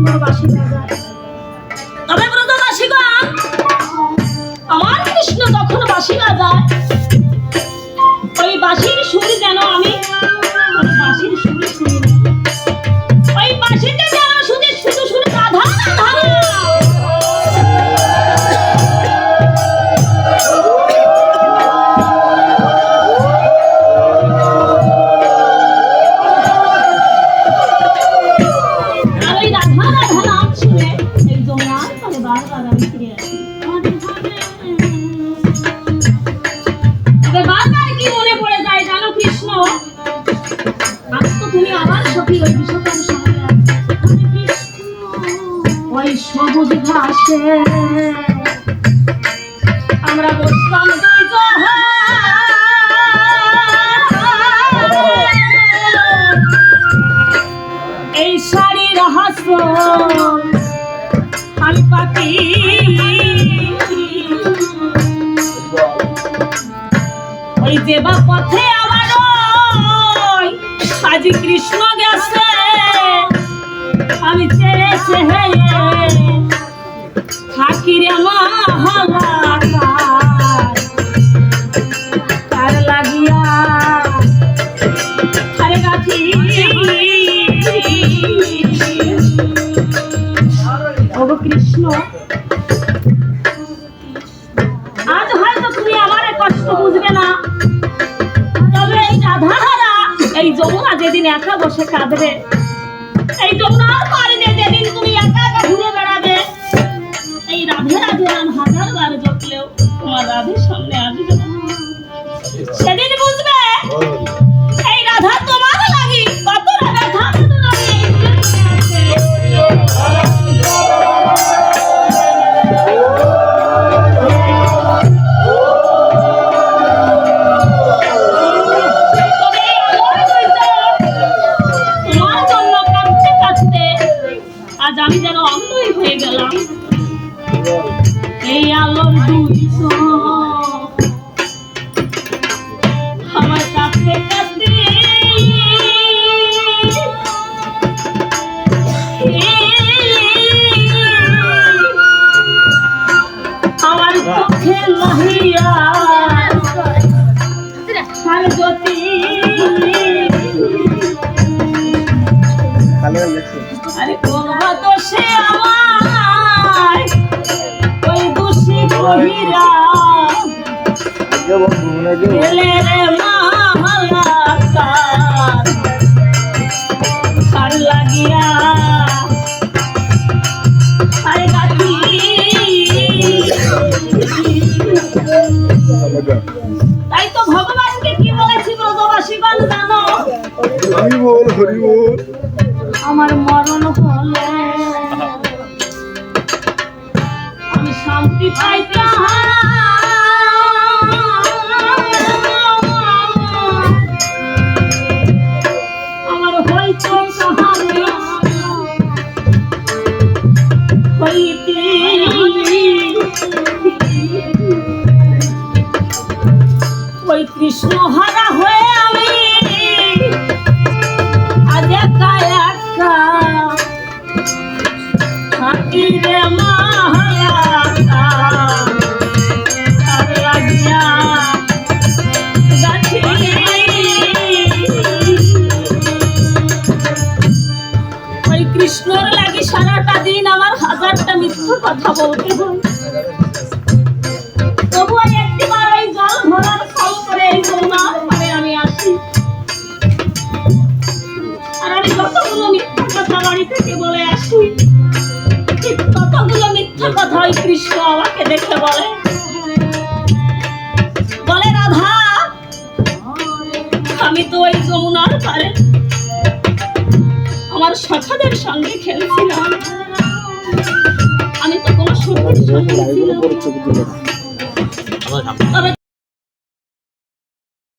যখন বাঁশি বাজায়, তবে ব্রজবাসীগণ আমার কৃষ্ণ যখন বাঁশি বাজায়, ওই বাঁশির সুর যেন আমি বাঁশির সুর শুনি, ওই বাঁশিতে যেন শুধু শুধু শুনে রাধা রাধা। সবুজ ঘাসে আমরা বসতাম এই শাড়ির হাসল আমি পাখি, ওই দেবা পথে আমার আজি কৃষ্ণ গেছে, আমি চেয়ে চেয়ে থাকি রে তার লাগিয়া আরে গাছি। ওগো কৃষ্ণ, আজ হয়তো তুমি আমার কষ্ট বুঝবে না, তবে এই রাধাহারা এই যমুনা যেদিন একা বসে কাঁদবে, এই যমুনার পাড়ে যেদিন তুমি একা একা ঘুরে বেড়াবে, এই রাধে রাধে নাম হাজার বার জপলেও তোমার রাধের সামনে আসবে না, সেদিন বুঝবে এই রাধা তোমার লাগি কত ব্যথা বেদনা নিয়ে তোমার জন্য কাঁদতে কাঁদতে আজ আমি যেন অন্ধই হয়ে গেলাম। এই আলোর দুইশ আমার কাছে কাছে আমার চোখে লাহিয়া আর জ্যোতি, আরে কোন দোষে আমার ওই দোষী কহিরা গেলে রে মার লাগিয়া আরে গাছি। তাই তো ভগবানকে কি বলেছি ব্রজবাসীগণ জানো? আমার মরণ হলে আমি শান্তি পাইতাম, আমার হইতো কাহারে হইতে ওই কৃষ্ণ হারা হয়ে আমি আজ একা একা থাকি রে মাহালাকা আর লাগিয়া গাছি। ওই কৃষ্ণর লাগি সারাটা দিন আমার হাজারটা মিথ্যা কথা বলতে হয়, তবু একটিবার ওই জল ভরার ফল করে এই যমুনার পাড়ে আমি আসি, আর আমি যতগুলো মিথ্যা কথা বাড়ি থেকে বলে আসি, ততগুলো মিথ্যা কথা ওই কৃষ্ণ আমাকে দেখে বলে রাধা আমি তো ওই যমুনার পাড়ে আমার সখাদের সঙ্গে খেলছিলাম, আমি তো কোনো সুখের সঙ্গে ছিলাম। তবে